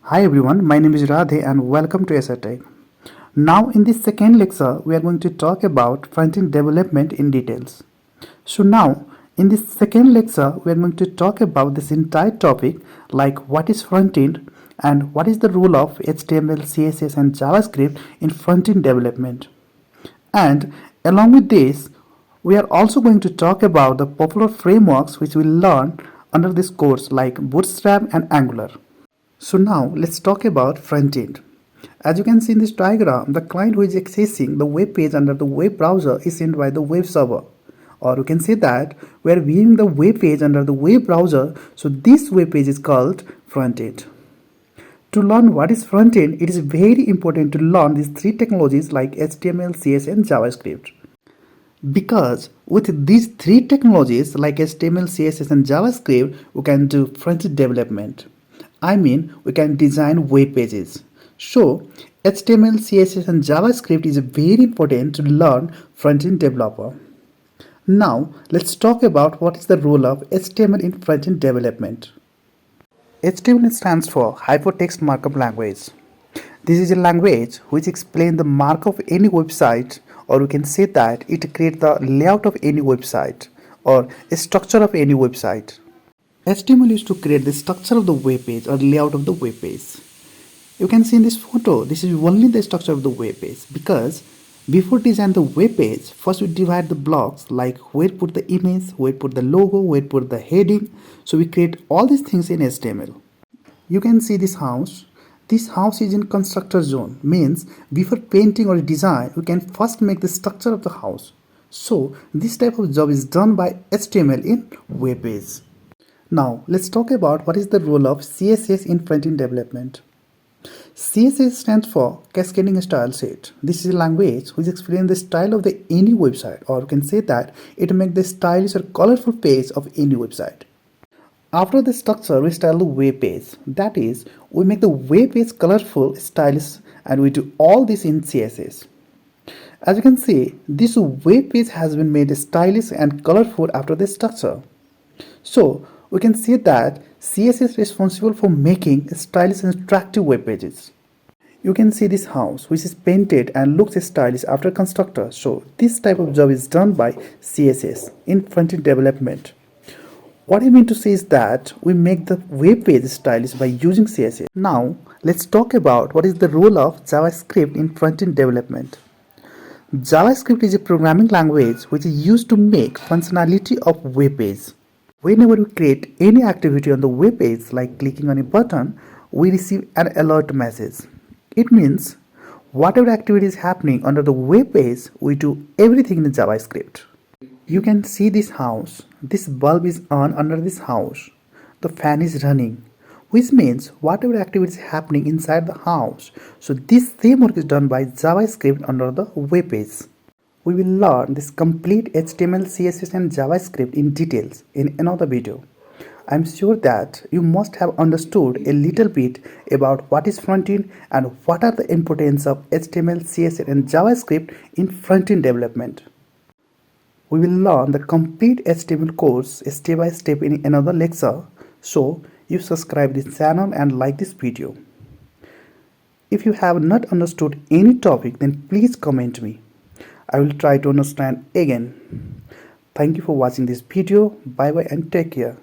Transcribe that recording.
Hi everyone, my name is Radhe and welcome to SRTech. Now in this second lecture, we are going to talk about front-end development in details. So now, in this second lecture, we are going to talk about this entire topic like what is front-end and what is the role of HTML, CSS and JavaScript in front-end development. And along with this, we are also going to talk about the popular frameworks which we learn under this course like Bootstrap and Angular. So now let's talk about front end. As you can see in this diagram, the client who is accessing the web page under the web browser is sent by the web server. Or you can say that we are viewing the web page under the web browser, so this web page is called front end. To learn what is front end, it is very important to learn these three technologies like HTML, CSS and JavaScript. Because with these three technologies like HTML, CSS and JavaScript, we can do front-end development. I mean, we can design web pages. So, HTML, CSS and JavaScript is very important to learn front-end developer. Now, let's talk about what is the role of HTML in front-end development. HTML stands for Hypertext Markup Language. This is a language which explains the markup of any website, or we can say that it creates the layout of any website or a structure of any website. HTML used to create the structure of the web page or layout of the web page. You can see in this photo, this is only the structure of the web page because before design the web page, first we divide the blocks like where to put the image, where to put the logo, where to put the heading. So we create all these things in HTML. You can see this house. This house is in constructor zone, means before painting or design, we can first make the structure of the house. So this type of job is done by HTML in web page. Now let's talk about what is the role of CSS in front-end development. CSS stands for Cascading Style Set. This is a language which explains the style of any website, or you can say that it makes the stylish or colorful page of any website. After the structure, we style the web page. That is, we make the web page colorful, stylish, and we do all this in CSS. As you can see, this web page has been made stylish and colorful after the structure. So, we can say that CSS is responsible for making stylish and attractive web pages. You can see this house which is painted and looks stylish after constructor. So this type of job is done by CSS in front-end development. What I mean to say is that we make the web page stylish by using CSS. Now let's talk about what is the role of JavaScript in front-end development. JavaScript is a programming language which is used to make functionality of web page. Whenever we create any activity on the web page like clicking on a button, we receive an alert message. It means whatever activity is happening under the web page, we do everything in JavaScript. You can see this house. This bulb is on under this house. The fan is running, which means whatever activity is happening inside the house. So this same work is done by JavaScript under the web page. We will learn this complete HTML, CSS and JavaScript in details in another video. I am sure that you must have understood a little bit about what is front-end and what are the importance of HTML, CSS and JavaScript in front-end development. We will learn the complete HTML course step by step in another lecture. So you subscribe this channel and like this video. If you have not understood any topic, then please comment me. I will try to understand again. Thank you for watching this video. Bye bye and take care.